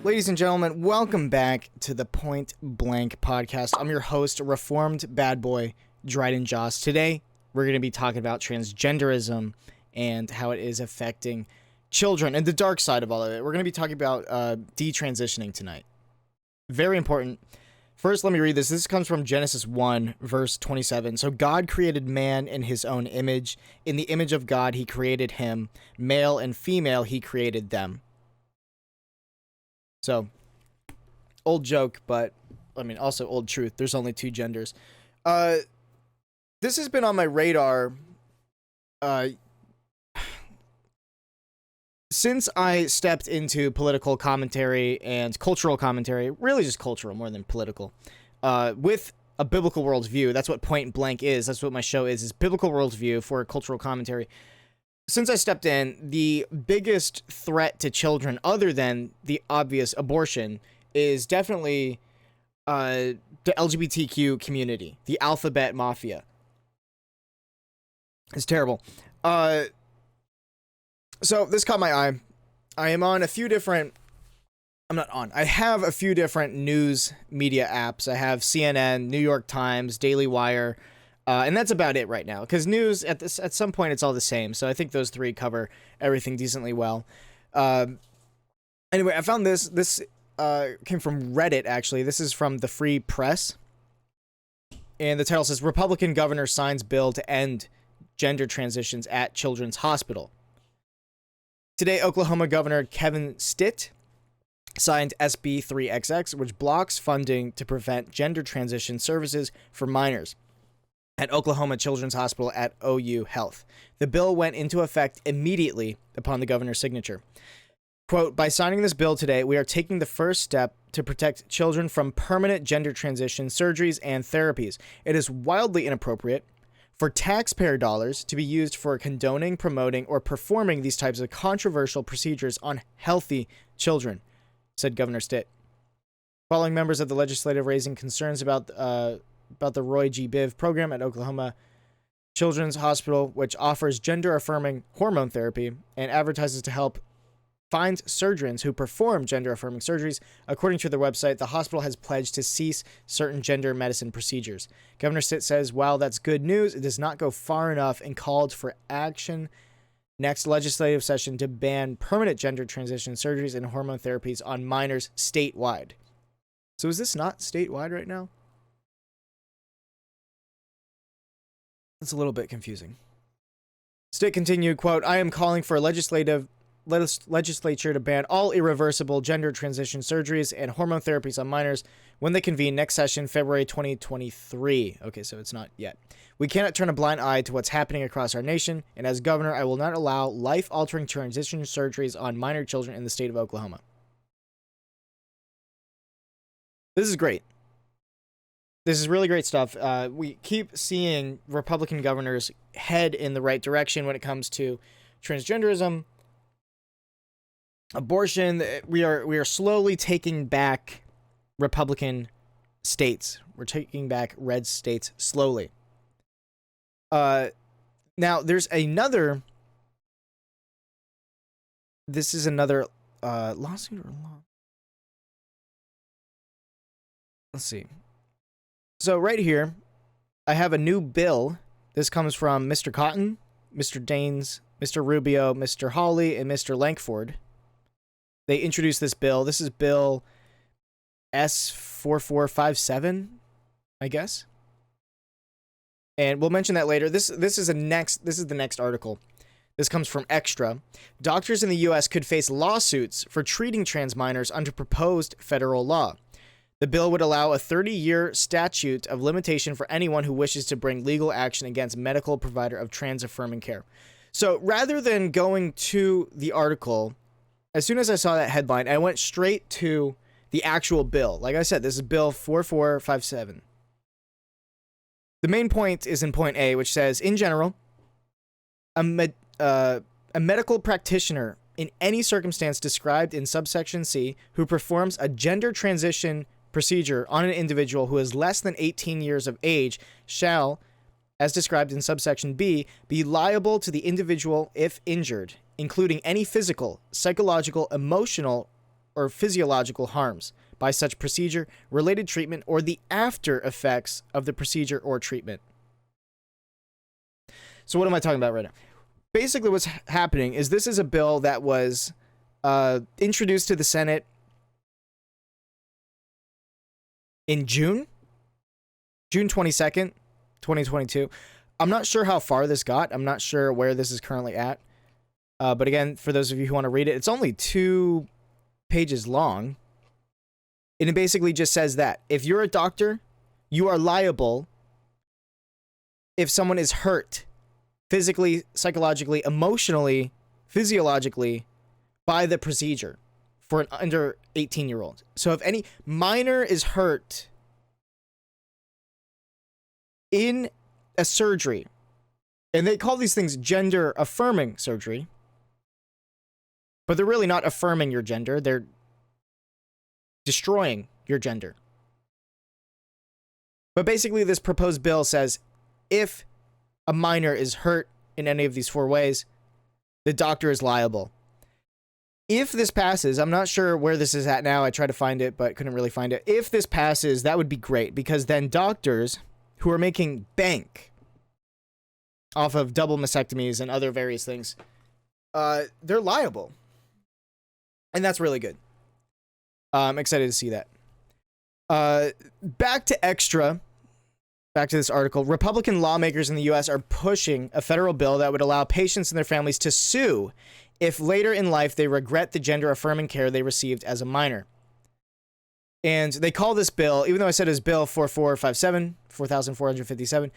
Ladies and gentlemen, welcome back to the Point Blank Podcast. I'm your host, reformed bad boy, Dryden Joss. Today, we're going to be talking about transgenderism and how it is affecting children and the dark side of all of it. We're going to be talking about detransitioning tonight. Very important. First, let me read this. This comes from Genesis 1, verse 27. So God created man in his own image. In the image of God, he created him. Male and female, he created them. So, old joke, but, I mean, also old truth. There's only two genders. This has been on my radar since I stepped into political commentary and cultural commentary, really just cultural more than political, with a biblical worldview. That's what Point Blank is. That's what my show is biblical worldview for cultural commentary. Since I stepped in, the biggest threat to children, other than the obvious abortion, is definitely the LGBTQ community, the alphabet mafia. It's terrible. So this caught my eye. I am on a few different... I have a few different news media apps. I have CNN, New York Times, Daily Wire, and that's about it right now. Because news, at some point, it's all the same. So I think those three cover everything decently well. Anyway, I found this. This came from Reddit, actually. This is from the Free Press. And the title says, Republican governor signs bill to end gender transitions at Children's Hospital. Today, Oklahoma Governor Kevin Stitt signed SB 3XX, which blocks funding to prevent gender transition services for minors at Oklahoma Children's Hospital at OU Health. The bill went into effect immediately upon the governor's signature. Quote, by signing this bill today, we are taking the first step to protect children from permanent gender transition surgeries and therapies. It is wildly inappropriate for taxpayer dollars to be used for condoning, promoting, or performing these types of controversial procedures on healthy children, said Governor Stitt. Following members of the legislative raising concerns about the Roy G. Biv program at Oklahoma Children's Hospital, which offers gender-affirming hormone therapy and advertises to help find surgeons who perform gender-affirming surgeries. According to their website, the hospital has pledged to cease certain gender medicine procedures. Governor Stitt says, while that's good news, it does not go far enough and called for action next legislative session to ban permanent gender transition surgeries and hormone therapies on minors statewide. So is this not statewide right now? It's a little bit confusing. Stitt continued, quote, I am calling for a legislature to ban all irreversible gender transition surgeries and hormone therapies on minors when they convene next session, February 2023. Okay, so it's not yet. We cannot turn a blind eye to what's happening across our nation, and as governor, I will not allow life-altering transition surgeries on minor children in the state of Oklahoma. This is great. This is really great stuff. We keep seeing Republican governors head in the right direction when it comes to transgenderism, abortion. We are slowly taking back Republican states. We're taking back red states slowly. Now there's another. This is another lawsuit or law. Let's see. So right here, I have a new bill. This comes from Mr. Cotton, Mr. Daines, Mr. Rubio, Mr. Hawley, and Mr. Lankford. They introduced this bill. This is Bill S4457, I guess. And we'll mention that later. This is the next article. This comes from Extra. Doctors in the U.S. could face lawsuits for treating trans minors under proposed federal law. The bill would allow a 30-year statute of limitation for anyone who wishes to bring legal action against medical provider of trans-affirming care. So rather than going to the article, as soon as I saw that headline, I went straight to the actual bill. Like I said, this is Bill 4457. The main point is in point A, which says, in general, a medical practitioner in any circumstance described in subsection C who performs a gender transition procedure on an individual who is less than 18 years of age shall, as described in subsection B, be liable to the individual if injured, including any physical, psychological, emotional, or physiological harms by such procedure, related treatment, or the after effects of the procedure or treatment. So what am I talking about right now? Basically what's happening is this is a bill that was introduced to the Senate in June 22nd, 2022. I'm not sure how far this got. I'm not sure where this is currently at. But again, for those of you who want to read it, it's only 2 pages long. And it basically just says that if you're a doctor, you are liable if someone is hurt physically, psychologically, emotionally, physiologically by the procedure for an under 18-year-old. So if any minor is hurt in a surgery, and they call these things gender affirming surgery, but they're really not affirming your gender, they're destroying your gender. But basically this proposed bill says if a minor is hurt in any of these 4 ways, the doctor is liable. If this passes, I'm not sure where this is at now. I tried to find it, but couldn't really find it. If this passes, that would be great, because then doctors who are making bank off of double mastectomies and other various things, they're liable. And that's really good. I'm excited to see that. Back to this article. Republican lawmakers in the U.S. are pushing a federal bill that would allow patients and their families to sue if later in life they regret the gender-affirming care they received as a minor. And they call this bill, even though I said it's Bill 4457,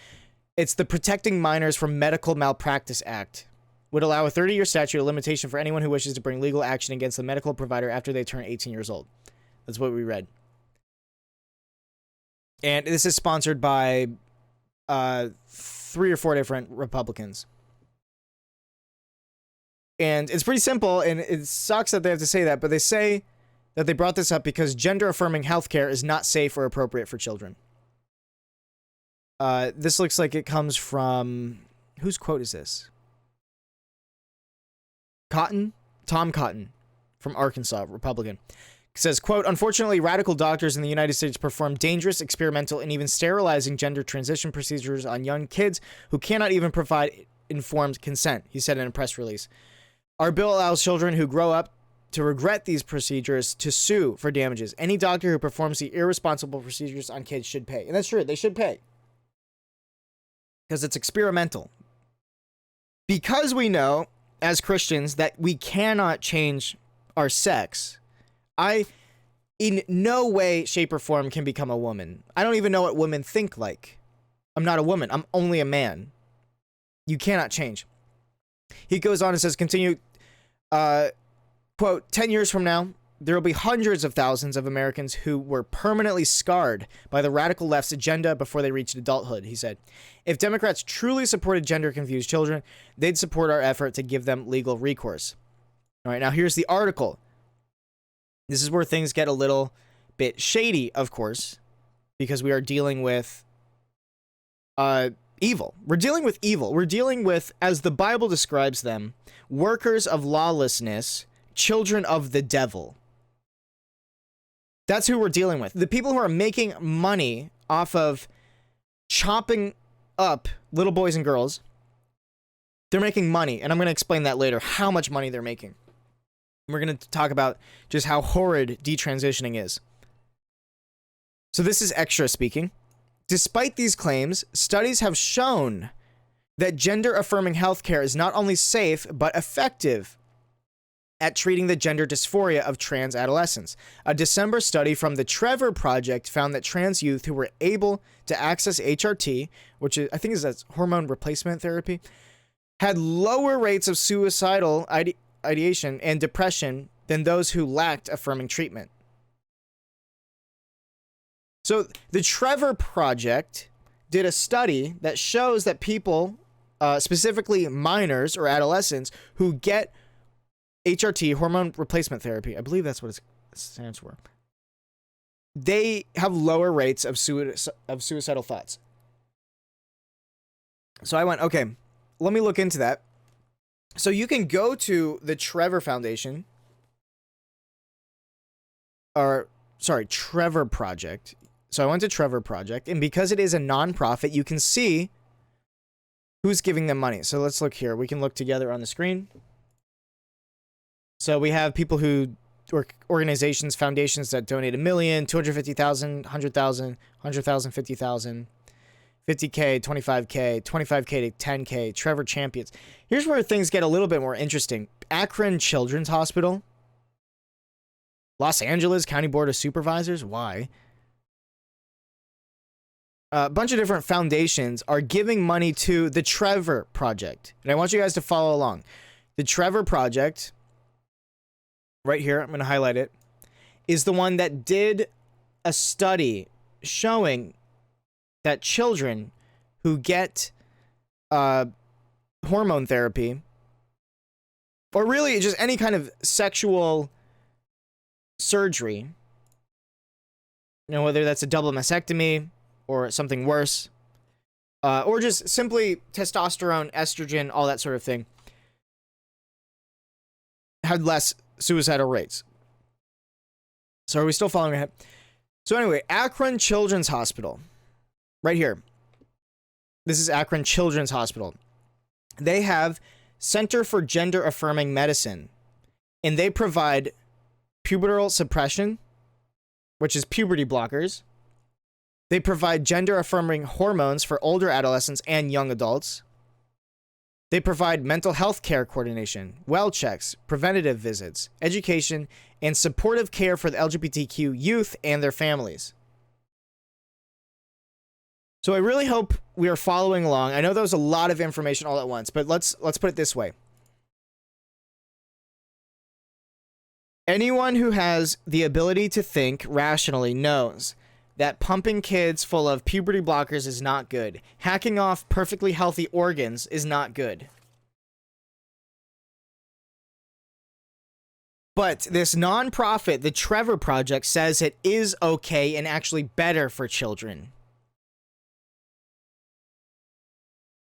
it's the Protecting Minors from Medical Malpractice Act. Would allow a 30-year statute of limitation for anyone who wishes to bring legal action against the medical provider after they turn 18 years old. That's what we read. And this is sponsored by 3 or 4 different Republicans. And it's pretty simple, and it sucks that they have to say that, but they say that they brought this up because gender-affirming healthcare is not safe or appropriate for children. This looks like it comes from... Whose quote is this? Tom Cotton from Arkansas, Republican. It says, quote, unfortunately, radical doctors in the United States perform dangerous, experimental, and even sterilizing gender transition procedures on young kids who cannot even provide informed consent, he said in a press release. Our bill allows children who grow up to regret these procedures to sue for damages. Any doctor who performs the irresponsible procedures on kids should pay. And that's true, they should pay. Because it's experimental. Because we know, as Christians, that we cannot change our sex, I, in no way, shape, or form, can become a woman. I don't even know what women think like. I'm not a woman. I'm only a man. You cannot change. He goes on and says, continue, quote, 10 years from now, there will be hundreds of thousands of Americans who were permanently scarred by the radical left's agenda before they reached adulthood, he said. If Democrats truly supported gender-confused children, they'd support our effort to give them legal recourse. All right, now here's the article. This is where things get a little bit shady, of course, because we are dealing with evil. We're dealing with evil. We're dealing with, as the Bible describes them, workers of lawlessness, children of the devil. That's who we're dealing with. The people who are making money off of chopping up little boys and girls, they're making money, and I'm going to explain that later, how much money they're making. We're going to talk about just how horrid detransitioning is. So this is Extra speaking. Despite these claims, studies have shown that gender-affirming healthcare is not only safe, but effective at treating the gender dysphoria of trans adolescents. A December study from the Trevor Project found that trans youth who were able to access HRT, which is, I think is that's hormone replacement therapy, had lower rates of suicidal ideation and depression than those who lacked affirming treatment. So the Trevor Project did a study that shows that people, specifically minors or adolescents, who get HRT, hormone replacement therapy, I believe that's what it stands for, they have lower rates of suicidal thoughts. So I went, okay, let me look into that. So you can go to the Trevor Foundation or sorry, Trevor Project. So I went to Trevor Project, and because it is a nonprofit, you can see who's giving them money. So let's look here. We can look together on the screen. So we have people who, or organizations, foundations that donate $1 million, $250,000, $100,000, $100,000, $50,000, $50K, $25K, $25K to $10K. Trevor Champions. Here's where things get a little bit more interesting. Akron Children's Hospital. Los Angeles County Board of Supervisors. Why? A bunch of different foundations are giving money to the Trevor Project. And I want you guys to follow along. The Trevor Project, right here, I'm going to highlight it, is the one that did a study showing that children who get hormone therapy, or really just any kind of sexual surgery, you know, whether that's a double mastectomy or something worse, or just simply testosterone, estrogen, all that sort of thing, had less suicidal rates. So are we still following ahead? So anyway, Akron Children's Hospital, right here. This is Akron Children's Hospital. They have Center for Gender Affirming Medicine, and they provide pubertal suppression, which is puberty blockers. They provide gender-affirming hormones for older adolescents and young adults. They provide mental health care coordination, well checks, preventative visits, education, and supportive care for the LGBTQ youth and their families. So I really hope we are following along. I know that was a lot of information all at once, but let's put it this way. Anyone who has the ability to think rationally knows that pumping kids full of puberty blockers is not good. Hacking off perfectly healthy organs is not good. But this nonprofit, the Trevor Project, says it is okay and actually better for children.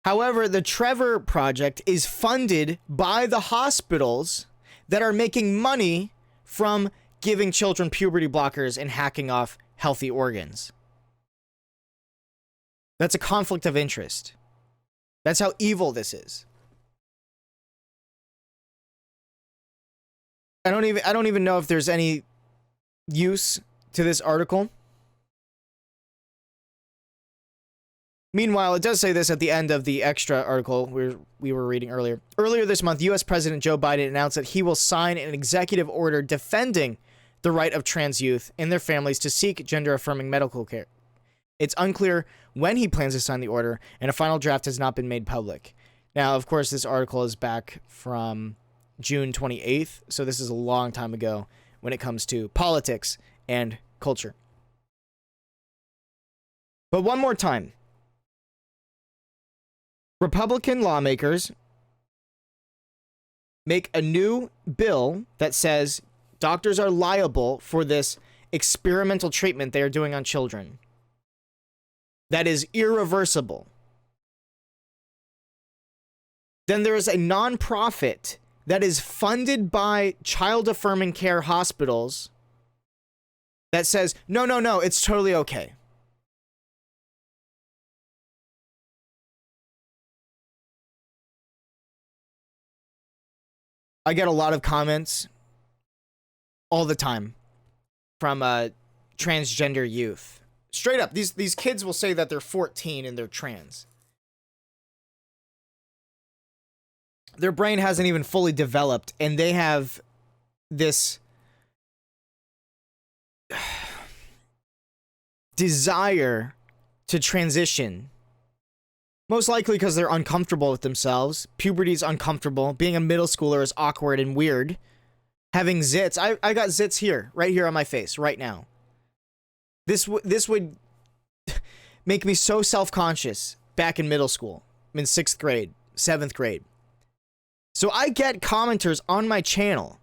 However, the Trevor Project is funded by the hospitals that are making money from giving children puberty blockers and hacking off healthy organs. That's a conflict of interest. That's how evil this is. I don't even know if there's any use to this article. Meanwhile, it does say this at the end of the extra article we were reading earlier. Earlier this month, U.S. President Joe Biden announced that he will sign an executive order defending the right of trans youth and their families to seek gender-affirming medical care. It's unclear when he plans to sign the order, and a final draft has not been made public. Now, of course, this article is back from June 28th, so this is a long time ago when it comes to politics and culture. But one more time. Republican lawmakers make a new bill that says doctors are liable for this experimental treatment they are doing on children. That is irreversible. Then there is a nonprofit that is funded by child-affirming care hospitals that says, no, it's totally okay. I get a lot of comments all the time from transgender youth. Straight up, these kids will say that they're 14 and they're trans. Their brain hasn't even fully developed, and they have this desire to transition. Most likely because they're uncomfortable with themselves. Puberty's uncomfortable. Being a middle schooler is awkward and weird. Having zits. I got zits here, right here on my face, right now. This would make me so self-conscious back in middle school. I'm in 6th grade, 7th grade. So I get commenters on my channel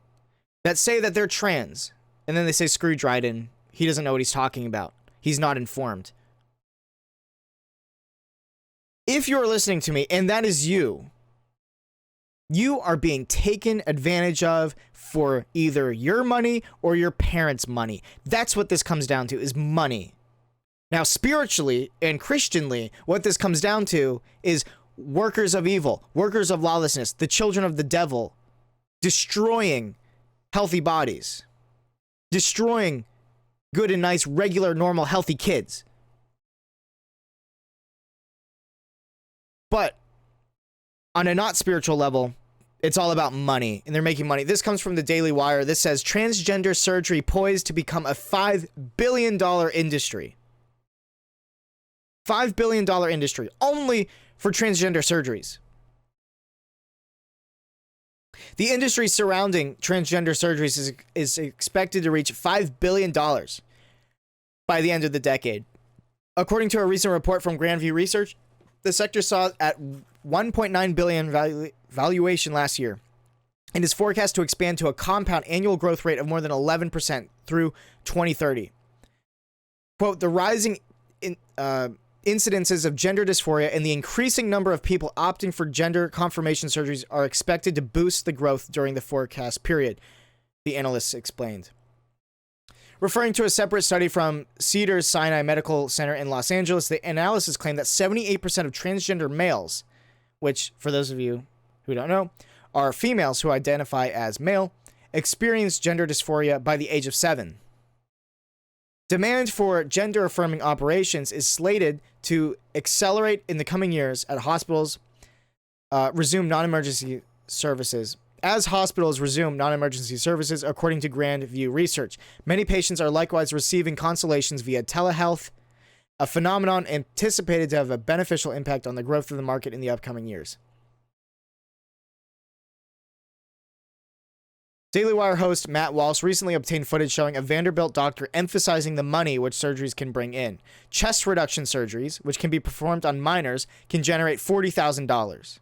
that say that they're trans. And then they say, screw Dryden. He doesn't know what he's talking about. He's not informed. If you're listening to me, and that is you, You are being taken advantage of for either your money or your parents' money. That's what this comes down to, is money. Now, spiritually and Christianly, what this comes down to is workers of evil, workers of lawlessness, the children of the devil, destroying healthy bodies, destroying good and nice, regular, normal, healthy kids. But on a not spiritual level, it's all about money, and they're making money. This comes from the Daily Wire. This says, transgender surgery poised to become a $5 billion industry. $5 billion industry, only for transgender surgeries. The industry surrounding transgender surgeries is expected to reach $5 billion by the end of the decade. According to a recent report from Grandview Research, the sector saw at $1.9 billion valuation last year and is forecast to expand to a compound annual growth rate of more than 11% through 2030. Quote, the rising incidences of gender dysphoria and the increasing number of people opting for gender confirmation surgeries are expected to boost the growth during the forecast period, the analysts explained. Referring to a separate study from Cedars-Sinai Medical Center in Los Angeles, the analysis claimed that 78% of transgender males, which, for those of you who don't know, are females who identify as male, experience gender dysphoria by the age of 7. Demand for gender-affirming operations is slated to accelerate in the coming years at hospitals resume non-emergency services. As hospitals resume non-emergency services, according to Grandview Research, many patients are likewise receiving consultations via telehealth, a phenomenon anticipated to have a beneficial impact on the growth of the market in the upcoming years. Daily Wire host Matt Walsh recently obtained footage showing a Vanderbilt doctor emphasizing the money which surgeries can bring in. Chest reduction surgeries, which can be performed on minors, can generate $40,000.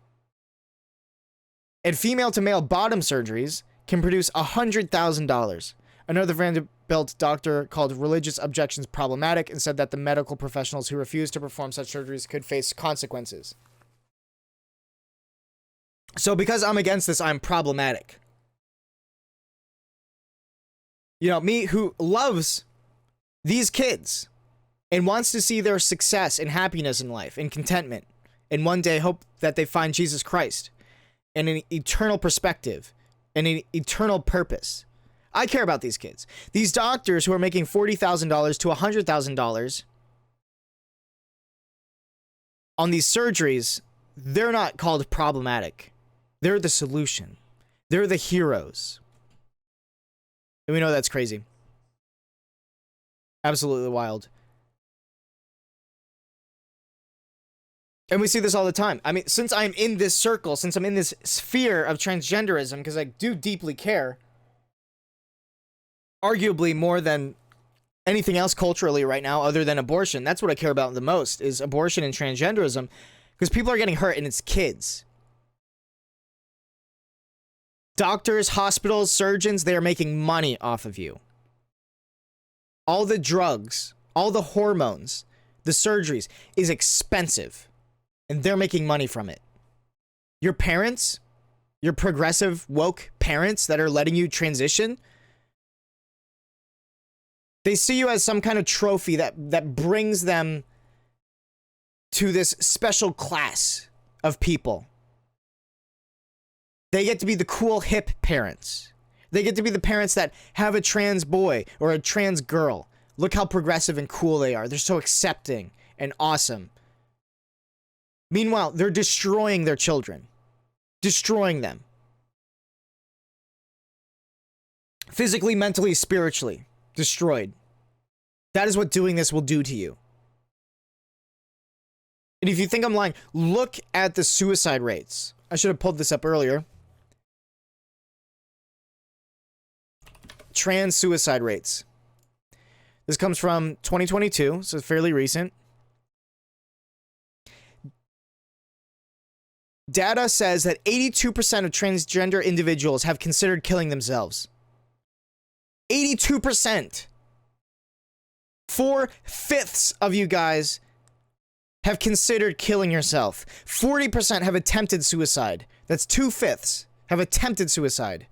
And female-to-male bottom surgeries can produce $100,000. Another Vanderbilt doctor called religious objections problematic and said that the medical professionals who refuse to perform such surgeries could face consequences. So because I'm against this, I'm problematic. You know, me who loves these kids and wants to see their success and happiness in life and contentment, and one day hope that they find Jesus Christ and an eternal perspective and an eternal purpose. I care about these kids. These doctors who are making $40,000 to $100,000 on these surgeries, they're not called problematic. They're the solution. They're the heroes. And we know that's crazy. Absolutely wild. And we see this all the time. I mean, since I'm in this circle, since I'm in this sphere of transgenderism, because I do deeply care, arguably more than anything else culturally right now other than abortion. That's what I care about the most, is abortion and transgenderism, because people are getting hurt and it's kids. Doctors, hospitals, surgeons, they are making money off of you. All the drugs, all the hormones, the surgeries is expensive, and they're making money from it. Your parents, your progressive, woke parents that are letting you transition, they see you as some kind of trophy that brings them to this special class of people. They get to be the cool, hip parents. They get to be the parents that have a trans boy or a trans girl. Look how progressive and cool they are. They're so accepting and awesome. Meanwhile, they're destroying their children. Destroying them. Physically, mentally, spiritually. Destroyed. That is what doing this will do to you. And if you think I'm lying, look at the suicide rates. I should have pulled this up earlier. Trans suicide rates. This comes from 2022, so it's fairly recent. Data says that 82% of transgender individuals have considered killing themselves. 82%. 4/5 of you guys have considered killing yourself. 40% have attempted suicide. That's 2/5 have attempted suicide.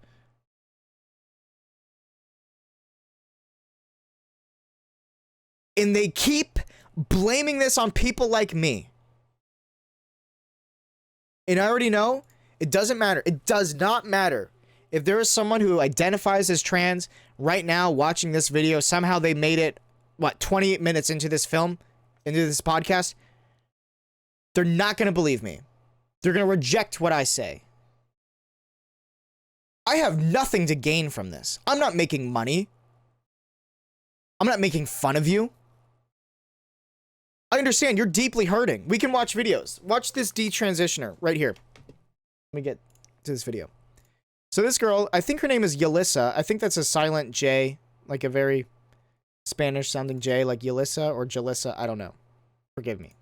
And they keep blaming this on people like me. And I already know, it doesn't matter. It does not matter. If there is someone who identifies as trans right now watching this video, somehow they made it, 28 minutes into this film, into this podcast, they're not going to believe me. They're going to reject what I say. I have nothing to gain from this. I'm not making money. I'm not making fun of you. I understand you're deeply hurting. We can watch videos. Watch this detransitioner right here. Let me get to this video. So this girl, I think her name is Yelissa. I think that's a silent J, like a very Spanish sounding J, like Yelissa or Jalissa. I don't know. Forgive me.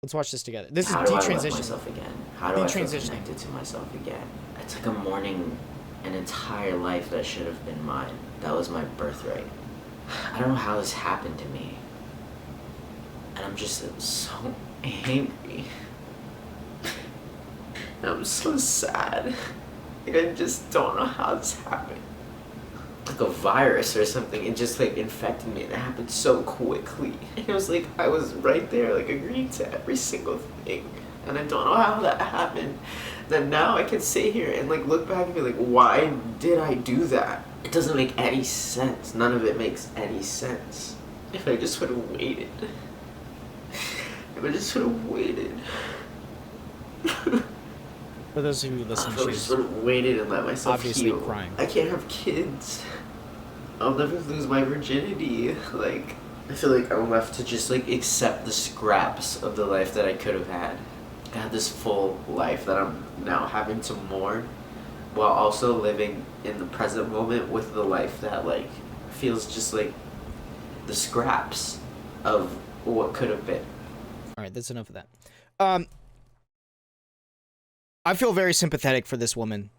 Let's watch this together. This is detransitioning. How do I love myself again? How do I feel connected to myself again? I took a mourning an entire life that should have been mine. That was my birthright. I don't know how this happened to me. And I'm just so angry. I'm so sad. Like, I just don't know how this happened. Like a virus or something, it just like infected me, and it happened so quickly. And it was like I was right there, like agreeing to every single thing, and I don't know how that happened. Then now I can sit here and like look back and be like, why did I do that? It doesn't make any sense. None of it makes any sense. If I just would have waited. If I just would have waited. For those of you listening, I just would have waited and let myself obviously heal. crying. I can't have kids. I'll never lose my virginity. Like, I feel like I'm left to just like accept the scraps of the life that I could have had. I had this full life that I'm now having to mourn, while also living in the present moment with the life that like feels just like the scraps of what could have been. All right, that's enough of that. I feel very sympathetic for this woman.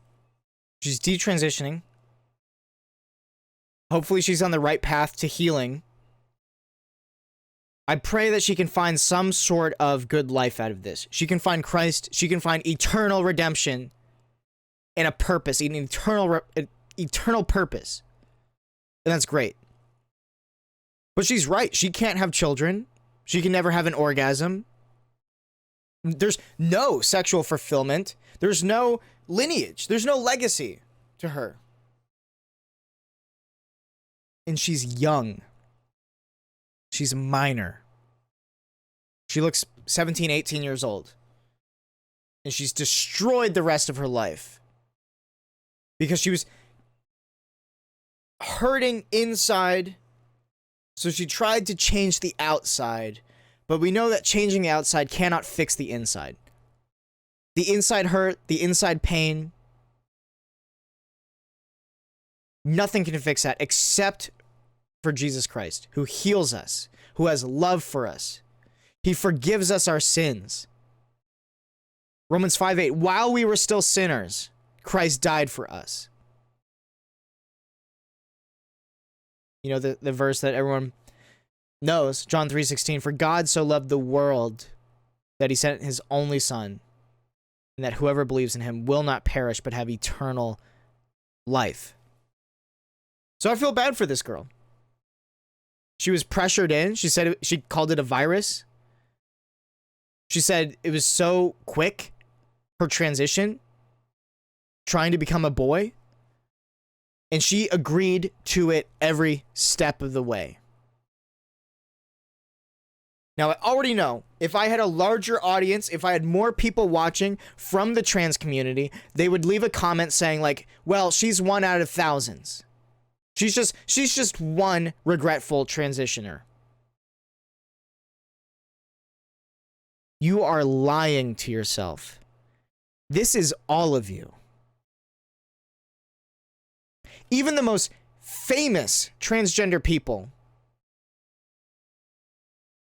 She's detransitioning. Hopefully she's on the right path to healing. I pray that she can find some sort of good life out of this. She can find Christ. She can find eternal redemption and a purpose, an eternal purpose. And that's great. But she's right. She can't have children. She can never have an orgasm. There's no sexual fulfillment. There's no lineage. There's no legacy to her. And she's young. She's minor. She looks 17, 18 years old. And she's destroyed the rest of her life. Because she was hurting inside. So she tried to change the outside. But we know that changing the outside cannot fix the inside. The inside hurt, the inside pain. Nothing can fix that except for Jesus Christ, who heals us, who has love for us. He forgives us our sins. Romans 5:8, while we were still sinners, Christ died for us. You know, the verse that everyone knows, John 3:16, for God so loved the world that he sent his only son, and that whoever believes in him will not perish but have eternal life. So I feel bad for this girl. She was pressured in. She said she called it a virus. She said it was so quick, her transition, trying to become a boy, and she agreed to it every step of the way. Now, I already know, if I had a larger audience, if I had more people watching from the trans community, they would leave a comment saying like, well, she's one out of thousands. She's just one regretful transitioner. You are lying to yourself. This is all of you. Even the most famous transgender people,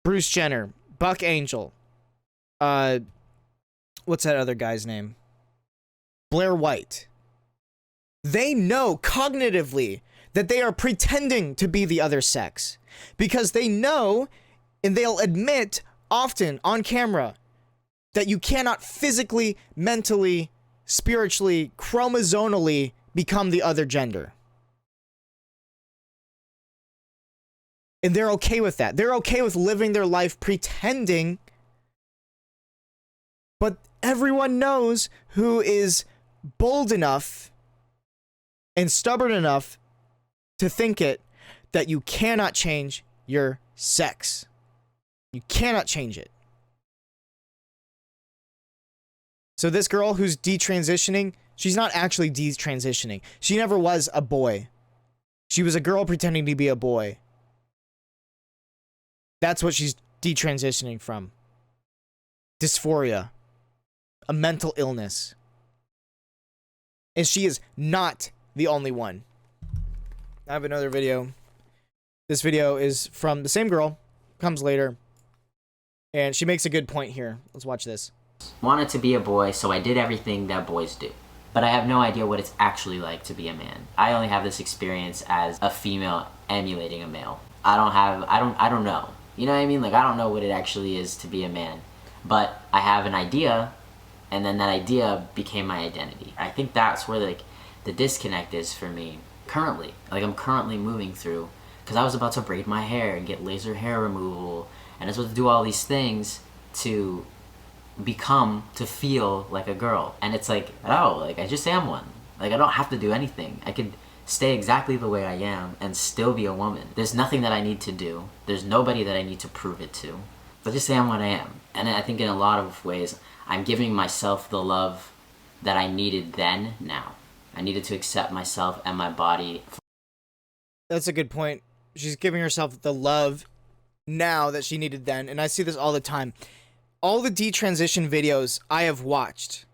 Bruce Jenner, Buck Angel, what's that other guy's name? Blair White. They know cognitively that they are pretending to be the other sex because they know and they'll admit often on camera that you cannot physically, mentally, spiritually, chromosomally become the other gender. And they're okay with that. They're okay with living their life pretending. But everyone knows who is bold enough and stubborn enough to think it, that you cannot change your sex. You cannot change it. So this girl who's detransitioning, she's not actually detransitioning. She never was a boy. She was a girl pretending to be a boy. That's what she's detransitioning from. Dysphoria. A mental illness. And she is not the only one. I have another video. This video is from the same girl. Comes later. And she makes a good point here. Let's watch this. Wanted to be a boy, so I did everything that boys do. But I have no idea what it's actually like to be a man. I only have this experience as a female emulating a male. I don't know. You know what I mean? Like, I don't know what it actually is to be a man. But I have an idea, and then that idea became my identity. I think that's where, like, the disconnect is for me currently. Like, I'm currently moving through, because I was about to braid my hair and get laser hair removal, and I was supposed to do all these things to feel like a girl. And it's like, oh, like, I just am one. Like, I don't have to do anything. I could stay exactly the way I am and still be a woman. There's nothing that I need to do. There's nobody that I need to prove it to. But just am what I am. And I think in a lot of ways, I'm giving myself the love that I needed then, now. I needed to accept myself and my body. That's a good point. She's giving herself the love now that she needed then. And I see this all the time. All the detransition videos I have watched,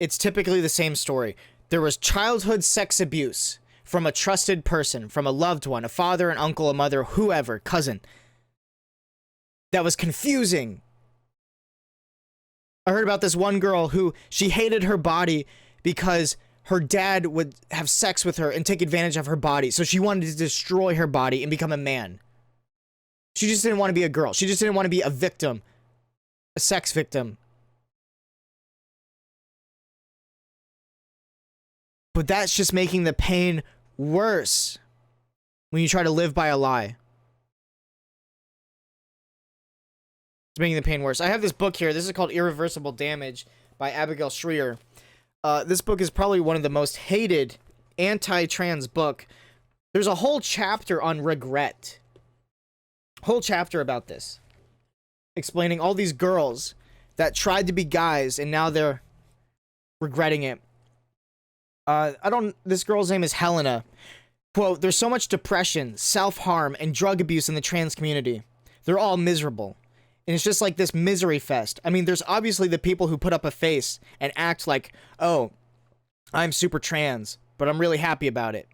it's typically the same story. There was childhood sex abuse from a trusted person, from a loved one, a father, an uncle, a mother, whoever, cousin. That was confusing. I heard about this one girl who she hated her body because her dad would have sex with her and take advantage of her body. So she wanted to destroy her body and become a man. She just didn't want to be a girl. She just didn't want to be a victim, a sex victim. But that's just making the pain worse when you try to live by a lie. It's making the pain worse. I have this book here. This is called Irreversible Damage by Abigail Shrier. This book is probably one of the most hated anti-trans book. There's a whole chapter on regret. Whole chapter about this. Explaining all these girls that tried to be guys and now they're regretting it. This girl's name is Helena. Quote, there's so much depression, self-harm, and drug abuse in the trans community. They're all miserable. And it's just like this misery fest. I mean, there's obviously the people who put up a face and act like, oh, I'm super trans, but I'm really happy about it.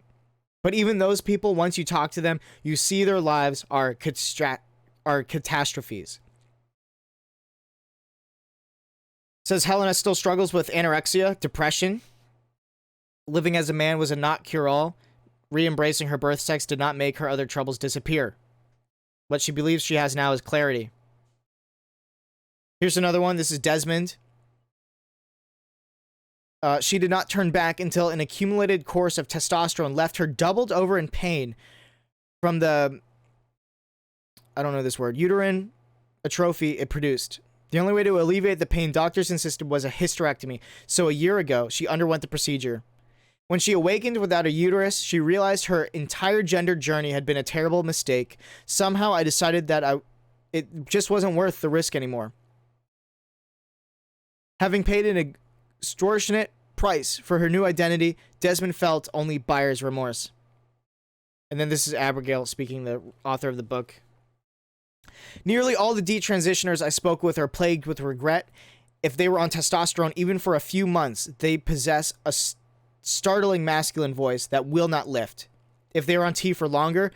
But even those people, once you talk to them, you see their lives are catastrophes. Says Helena still struggles with anorexia, depression. Living as a man was a not cure-all. Re-embracing her birth sex did not make her other troubles disappear. What she believes she has now is clarity. Here's another one. This is Desmond. She did not turn back until an accumulated course of testosterone left her doubled over in pain from the, I don't know this word, uterine atrophy it produced. The only way to alleviate the pain doctors insisted was a hysterectomy. So a year ago, she underwent the procedure. When she awakened without a uterus, she realized her entire gender journey had been a terrible mistake. Somehow I decided that it just wasn't worth the risk anymore. Having paid an extortionate price for her new identity, Desmond felt only buyer's remorse. And then this is Abigail speaking, the author of the book. Nearly all the detransitioners I spoke with are plagued with regret. If they were on testosterone even for a few months, they possess a startling masculine voice that will not lift. If they are on T for longer,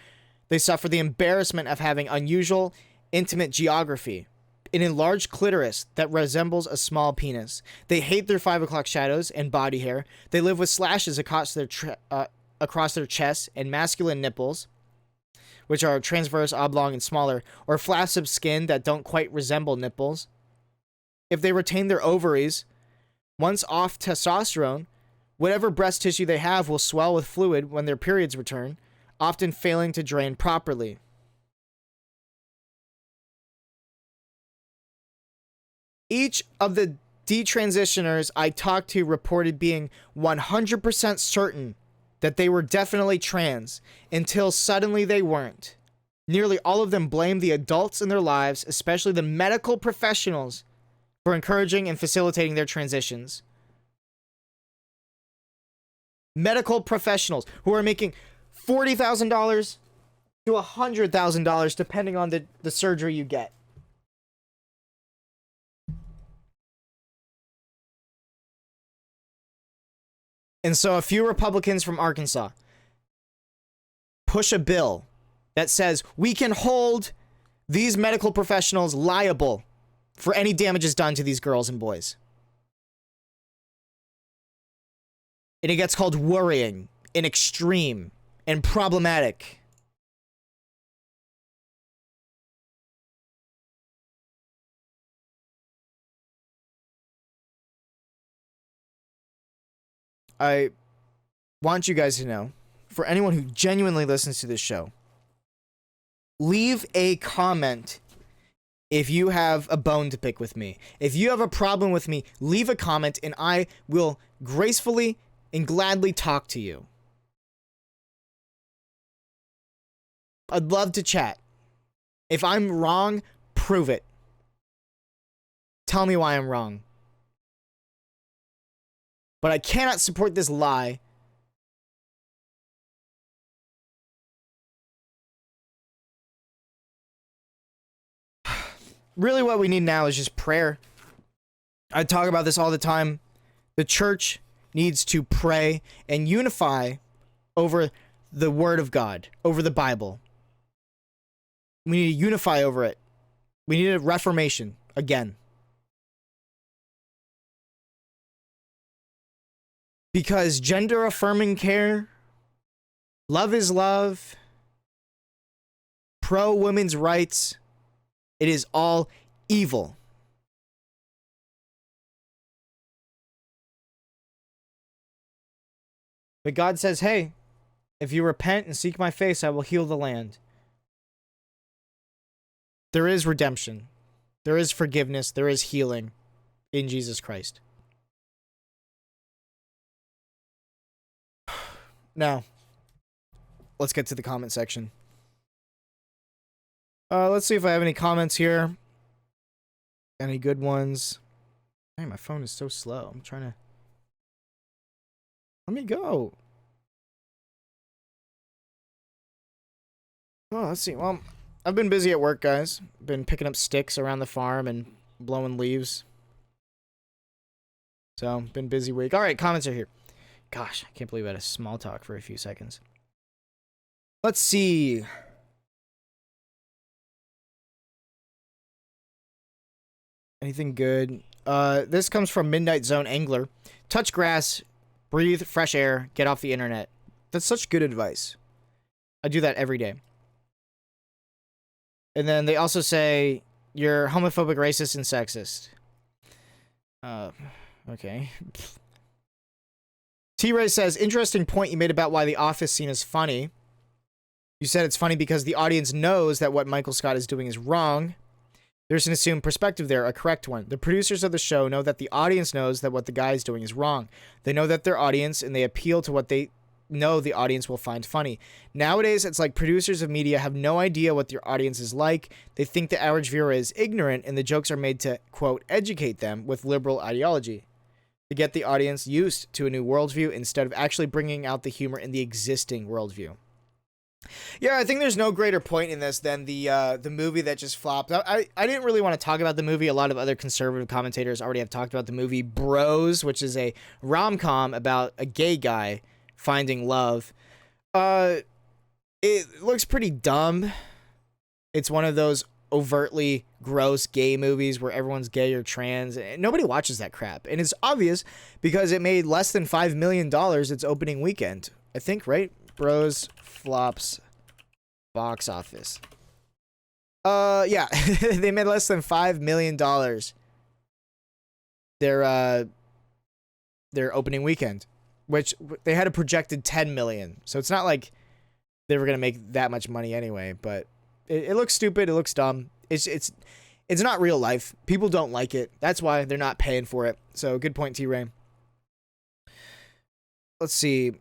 they suffer the embarrassment of having unusual, intimate geography. An enlarged clitoris that resembles a small penis. They hate their 5 o'clock shadows and body hair. They live with slashes across their chest and masculine nipples. which are transverse, oblong, and smaller, or flaps of skin that don't quite resemble nipples. If they retain their ovaries, once off testosterone, whatever breast tissue they have will swell with fluid when their periods return, often failing to drain properly. Each of the detransitioners I talked to reported being 100% certain that they were definitely trans until suddenly they weren't. Nearly all of them blamed the adults in their lives, especially the medical professionals, for encouraging and facilitating their transitions. Medical professionals who are making $40,000 to $100,000 depending on the surgery you get. And so a few Republicans from Arkansas push a bill that says we can hold these medical professionals liable for any damages done to these girls and boys. And it gets called worrying and extreme and problematic. I want you guys to know, for anyone who genuinely listens to this show, leave a comment if you have a bone to pick with me. If you have a problem with me, leave a comment and I will gracefully and gladly talk to you. I'd love to chat. If I'm wrong, prove it. Tell me why I'm wrong. But I cannot support this lie. Really what we need now is just prayer. I talk about this all the time. The church needs to pray and unify over the Word of God, over the Bible. We need to unify over it. We need a reformation again. Because gender affirming care, love is love, pro women's rights, it is all evil. But God says, hey, if you repent and seek my face, I will heal the land. There is redemption. There is forgiveness. There is healing in Jesus Christ. Now, let's get to the comment section. Let's see if I have any comments here. Any good ones? Hey, my phone is so slow. I'm trying to... Let me go. Oh, let's see. Well, I've been busy at work, guys. Been picking up sticks around the farm and blowing leaves. So, been busy week. All right, comments are here. Gosh, I can't believe I had a small talk for a few seconds. Let's see. Anything good? This comes from Midnight Zone Angler. Touch grass, breathe fresh air, get off the internet. That's such good advice. I do that every day. And then they also say, you're homophobic, racist, and sexist. Okay. T-Ray says, interesting point you made about why The Office scene is funny. You said it's funny because the audience knows that what Michael Scott is doing is wrong. There's an assumed perspective there, a correct one. The producers of the show know that the audience knows that what the guy is doing is wrong. They know that their audience, and they appeal to what they know the audience will find funny. Nowadays, it's like producers of media have no idea what their audience is like. They think the average viewer is ignorant, and the jokes are made to, quote, educate them with liberal ideology, to get the audience used to a new worldview instead of actually bringing out the humor in the existing worldview. Yeah, I think there's no greater point in this than the movie that just flopped. I didn't really want to talk about the movie. A lot of other conservative commentators already have talked about the movie Bros, which is a rom-com about a gay guy finding love. It looks pretty dumb. It's one of those overtly gross gay movies where everyone's gay or trans. Nobody watches that crap. And it's obvious because it made less than $5 million its opening weekend. I think, right? Bros flops Box office. Yeah, they made less than $5 million. Their opening weekend, which they had a projected 10 million. So it's not like they were gonna make that much money anyway. But it looks stupid. It looks dumb. It's not real life. People don't like it. That's why they're not paying for it. So good point, T-Ray. Let's see.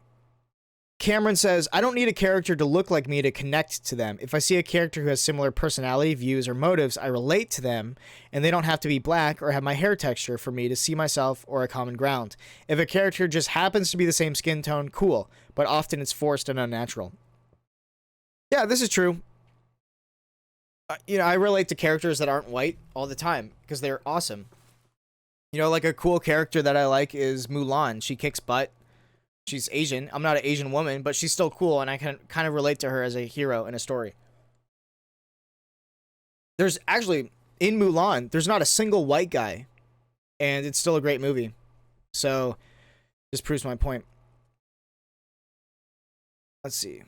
Cameron says, I don't need a character to look like me to connect to them. If I see a character who has similar personality, views, or motives, I relate to them, and they don't have to be black or have my hair texture for me to see myself or a common ground. If a character just happens to be the same skin tone, cool, but often it's forced and unnatural. Yeah, this is true. I relate to characters that aren't white all the time because they're awesome. Like a cool character that I like is Mulan. She kicks butt. She's Asian. I'm not an Asian woman, but she's still cool, and I can kind of relate to her as a hero in a story. There's actually, in Mulan, there's not a single white guy, and it's still a great movie. So, just proves my point. Let's see.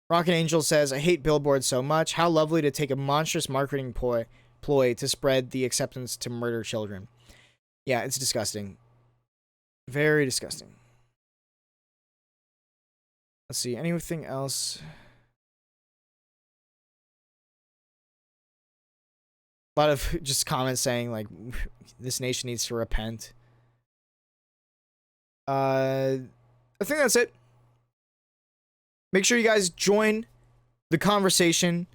Rocket Angel says, I hate billboards so much. How lovely to take a monstrous marketing ploy to spread the acceptance to murder children. Yeah, it's disgusting. Very disgusting. Let's see, anything else? A lot of just comments saying, like, this nation needs to repent. I think that's it. Make sure you guys join the conversation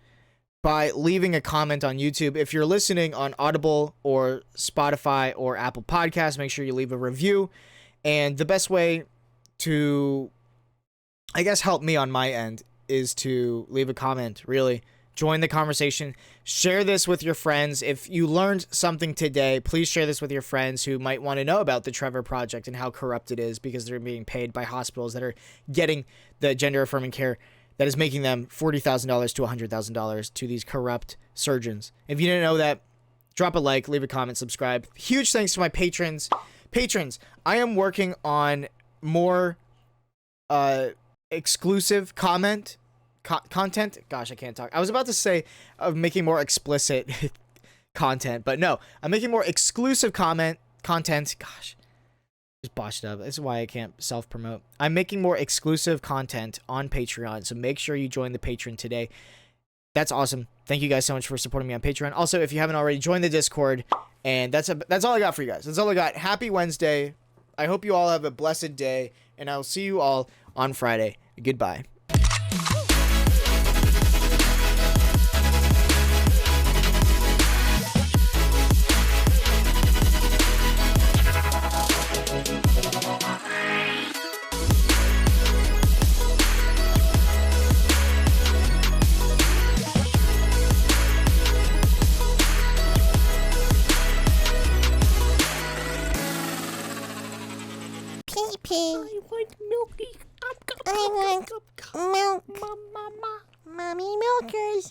by leaving a comment on YouTube. If you're listening on Audible or Spotify or Apple Podcasts, make sure you leave a review. And the best way to, I guess, help me on my end is to leave a comment, really. Join the conversation. Share this with your friends. If you learned something today, please share this with your friends who might want to know about the Trevor Project and how corrupt it is because they're being paid by hospitals that are getting the gender-affirming care that is making them $40,000 to $100,000 to these corrupt surgeons. If you didn't know that, drop a like, leave a comment, subscribe. Huge thanks to my patrons. Patrons, I am working on more exclusive content. Gosh, I can't talk. I was about to say making more explicit content, but no, I'm making more exclusive content. Gosh, just botched up. This is why I can't self-promote. I'm making more exclusive content on Patreon, so make sure you join the Patreon today. That's awesome. Thank you guys so much for supporting me on Patreon. Also, if you haven't already, join the Discord. And that's all I got for you guys. That's all I got. Happy Wednesday. I hope you all have a blessed day, and I'll see you all on Friday. Goodbye. I want milky. I want milk. Mommy milkers.